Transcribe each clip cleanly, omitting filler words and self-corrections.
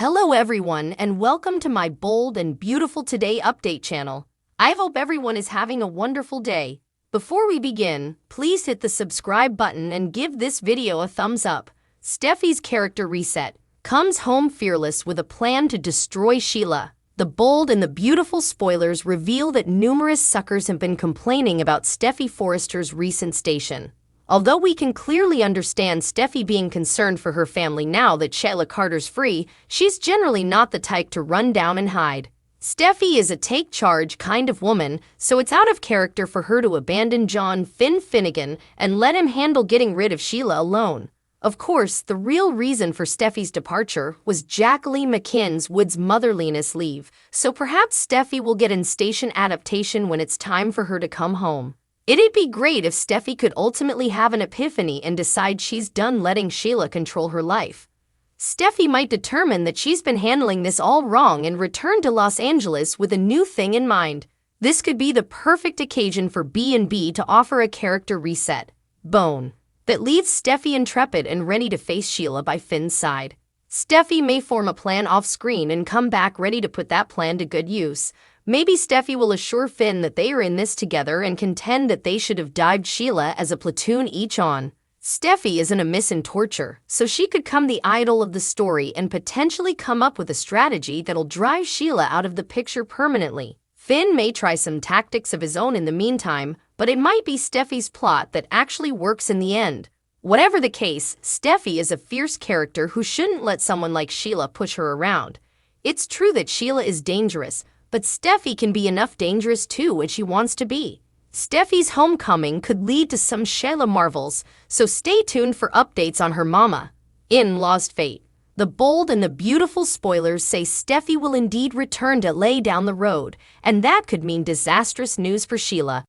Hello everyone and welcome to my bold and beautiful today update channel. I hope everyone is having a wonderful day. Before we begin, please hit the subscribe button and give this video a thumbs up. Steffy's character reset comes home fearless with a plan to destroy Sheila. The bold and the beautiful spoilers reveal that numerous suckers have been complaining about Steffy Forrester's recent station. Although we can clearly understand Steffy being concerned for her family now that Sheila Carter's free, she's generally not the type to run down and hide. Steffy is a take-charge kind of woman, so it's out of character for her to abandon John Finn Finnegan and let him handle getting rid of Sheila alone. Of course, the real reason for Steffy's departure was Jacqueline McKinn's Wood's motherliness leave, so perhaps Steffy will get in station adaptation when it's time for her to come home. It'd be great if Steffy could ultimately have an epiphany and decide she's done letting Sheila control her life. Steffy might determine that she's been handling this all wrong and return to Los Angeles with a new thing in mind. This could be the perfect occasion for B&B to offer a character reset, Bone, that leaves Steffy intrepid and ready to face Sheila by Finn's side. Steffy may form a plan off-screen and come back ready to put that plan to good use. Maybe Steffy will assure Finn that they are in this together and contend that they should have dived Sheila as a platoon each on. Steffy isn't amiss in torture, so she could become the idol of the story and potentially come up with a strategy that'll drive Sheila out of the picture permanently. Finn may try some tactics of his own in the meantime, but it might be Steffy's plot that actually works in the end. Whatever the case, Steffy is a fierce character who shouldn't let someone like Sheila push her around. It's true that Sheila is dangerous, but Steffy can be enough dangerous too when she wants to be. Steffy's homecoming could lead to some Sheila marvels, so stay tuned for updates on her mama. In Lost Fate, the bold and the beautiful spoilers say Steffy will indeed return to lay down the road, and that could mean disastrous news for Sheila.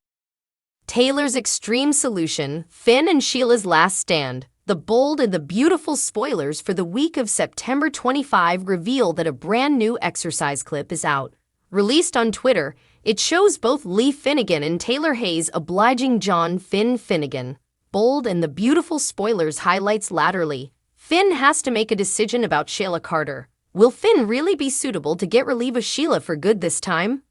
Taylor's extreme solution, Finn and Sheila's last stand. The bold and the beautiful spoilers for the week of September 25 reveal that a brand new exercise clip is out. Released on Twitter, it shows both Lee Finnegan and Taylor Hayes obliging John Finn Finnegan. Bold and the beautiful spoilers highlights latterly. Finn has to make a decision about Sheila Carter. Will Finn really be suitable to get relief of Sheila for good this time?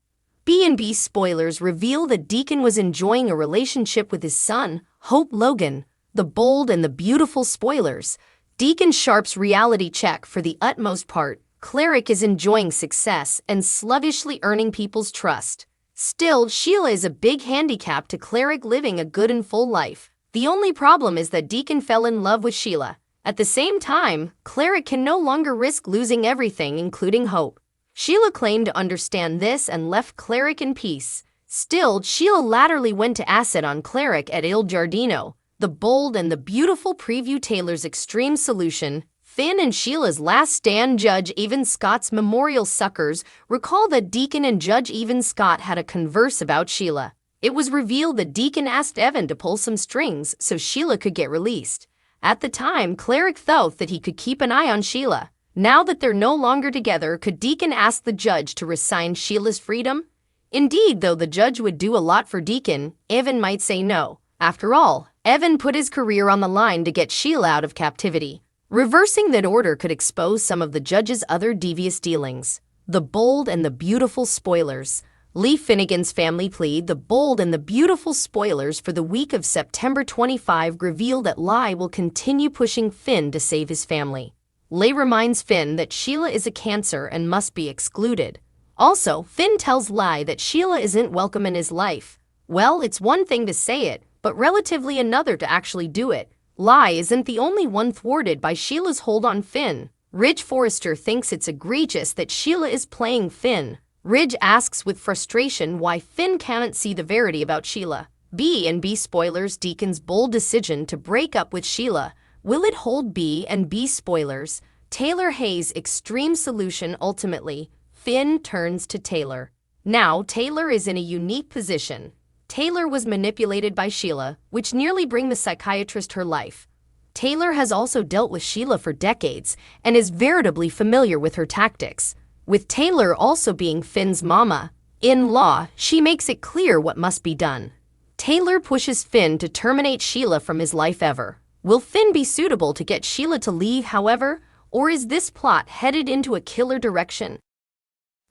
B&B spoilers reveal that Deacon was enjoying a relationship with his son, Hope Logan. The bold and the beautiful spoilers. Deacon Sharp's reality check for the utmost part. Cleric is enjoying success and sluggishly earning people's trust. Still, Sheila is a big handicap to Cleric living a good and full life. The only problem is that Deacon fell in love with Sheila. At the same time, Cleric can no longer risk losing everything, including Hope. Sheila claimed to understand this and left Cleric in peace. Still, Sheila latterly went to acid on Cleric at Il Giardino. The bold and the beautiful preview Taylor's extreme solution. Finn and Sheila's last stand. Judge Evan Scott's memorial suckers recall that Deacon and Judge Evan Scott had a converse about Sheila. It was revealed that Deacon asked Evan to pull some strings so Sheila could get released. At the time, Cleric thought that he could keep an eye on Sheila. Now that they're no longer together, could Deacon ask the judge to resign Sheila's freedom? Indeed, though the judge would do a lot for Deacon, Evan might say no. After all, Evan put his career on the line to get Sheila out of captivity. Reversing that order could expose some of the judge's other devious dealings. The bold and the beautiful spoilers. Lee Finnegan's family plead. The bold and the beautiful spoilers for the week of September 25 reveal that Lee will continue pushing Finn to save his family. Lee reminds Finn that Sheila is a cancer and must be excluded. Also, Finn tells Lee that Sheila isn't welcome in his life. Well, it's one thing to say it, but relatively another to actually do it. Lee isn't the only one thwarted by Sheila's hold on Finn. Ridge Forrester thinks it's egregious that Sheila is playing Finn. Ridge asks with frustration why Finn can't see the verity about Sheila. B&B spoilers Deacon's bold decision to break up with Sheila. Will it hold B&B spoilers? Taylor Hayes' extreme solution. Ultimately, Finn turns to Taylor. Now, Taylor is in a unique position. Taylor was manipulated by Sheila, which nearly bring the psychiatrist her life. Taylor has also dealt with Sheila for decades and is veritably familiar with her tactics. With Taylor also being Finn's mama, in law, she makes it clear what must be done. Taylor pushes Finn to terminate Sheila from his life ever. Will Finn be suitable to get Sheila to leave, however, Or is this plot headed into a killer direction?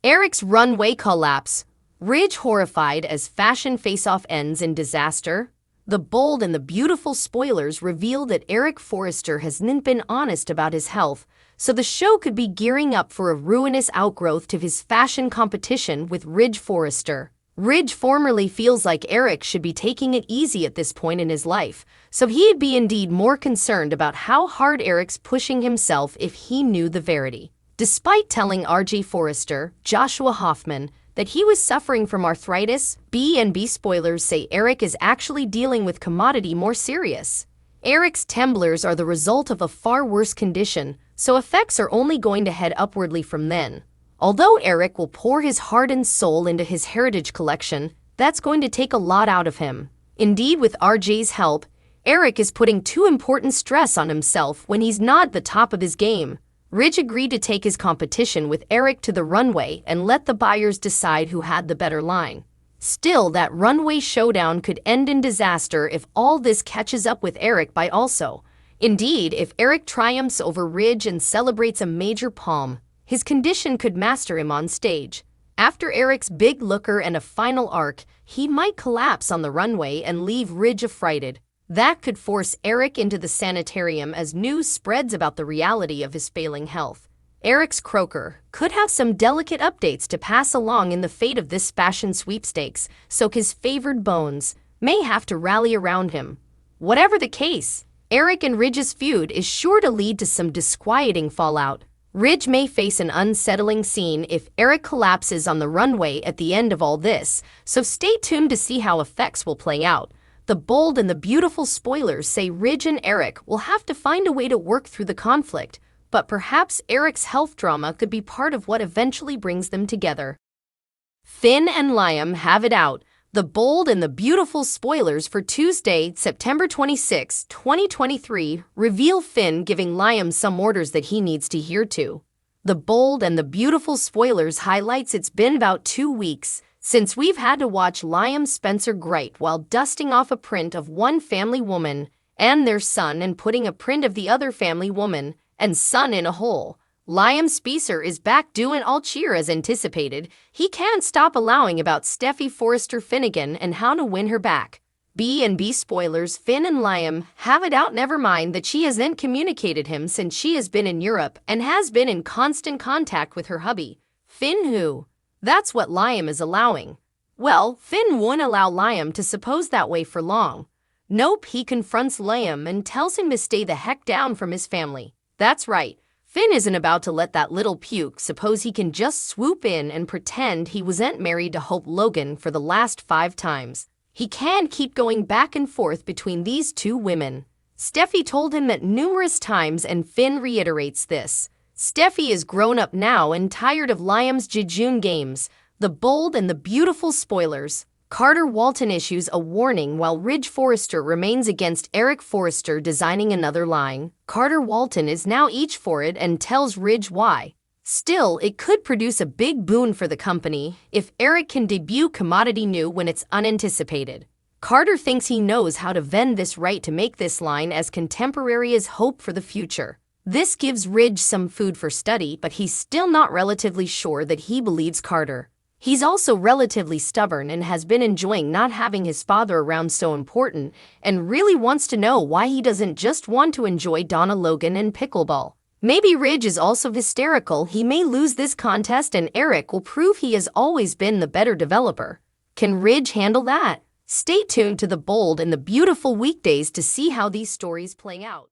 Eric's runway collapse. Ridge horrified as fashion face-off ends in disaster. The bold and the beautiful spoilers reveal that Eric Forrester hasn't been honest about his health, so the show could be gearing up for a ruinous outgrowth to his fashion competition with Ridge Forrester. Ridge formerly feels like Eric should be taking it easy at this point in his life, so he'd be indeed more concerned about how hard Eric's pushing himself if he knew the verity. Despite telling RJ Forrester, Joshua Hoffman, that he was suffering from arthritis, B&B spoilers say Eric is actually dealing with commodity more serious. Eric's temblors are the result of a far worse condition, so effects are only going to head upwardly from then. Although Eric will pour his heart and soul into his heritage collection, that's going to take a lot out of him. Indeed, with RJ's help, Eric is putting too important stress on himself when he's not at the top of his game. Ridge agreed to take his competition with Eric to the runway and let the buyers decide who had the better line. Still, that runway showdown could end in disaster if all this catches up with Eric by also. Indeed, if Eric triumphs over Ridge and celebrates a major palm, his condition could master him on stage. After Eric's big looker and a final arc, he might collapse on the runway and leave Ridge affrighted. That could force Eric into the sanitarium as news spreads about the reality of his failing health. Eric's croaker could have some delicate updates to pass along in the fate of this fashion sweepstakes, so his favored bones may have to rally around him. Whatever the case, Eric and Ridge's feud is sure to lead to some disquieting fallout. Ridge may face an unsettling scene if Eric collapses on the runway at the end of all this, so stay tuned to see how effects will play out. The bold and the beautiful spoilers say Ridge and Eric will have to find a way to work through the conflict, but perhaps Eric's health drama could be part of what eventually brings them together. Finn and Liam have it out. The bold and the beautiful spoilers for Tuesday, September 26, 2023, reveal Finn giving Liam some orders that he needs to adhere to. The bold and the beautiful spoilers highlights it's been about 2 weeks since we've had to watch Liam Spencer gripe while dusting off a print of one family woman and their son and putting a print of the other family woman and son in a hole. Liam Spencer is back doing all cheer as anticipated. He can't stop allowing about Steffy Forrester Finnegan and how to win her back. B&B spoilers, Finn and Liam have it out. Never mind that she hasn't communicated him since she has been in Europe and has been in constant contact with her hubby. Finn who? That's what Liam is allowing. Well, Finn won't allow Liam to suppose that way for long. Nope, he confronts Liam and tells him to stay the heck down from his family. That's right. Finn isn't about to let that little puke suppose he can just swoop in and pretend he wasn't married to Hope Logan for the last 5 times. He can't keep going back and forth between these two women. Steffy told him that numerous times and Finn reiterates this. Steffy is grown up now and tired of Liam's jejune games. The bold and the beautiful spoilers. Carter Walton issues a warning while Ridge Forrester remains against Eric Forrester designing another line. Carter Walton is now each for it and tells Ridge why. Still, it could produce a big boon for the company if Eric can debut commodity new when it's unanticipated. Carter thinks he knows how to vend this right to make this line as contemporary as Hope for the future. This gives Ridge some food for study, but he's still not relatively sure that he believes Carter. He's also relatively stubborn and has been enjoying not having his father around so important and really wants to know why he doesn't just want to enjoy Donna Logan and pickleball. Maybe Ridge is also hysterical. He may lose this contest and Eric will prove he has always been the better developer. Can Ridge handle that? Stay tuned to the bold and the beautiful weekdays to see how these stories play out.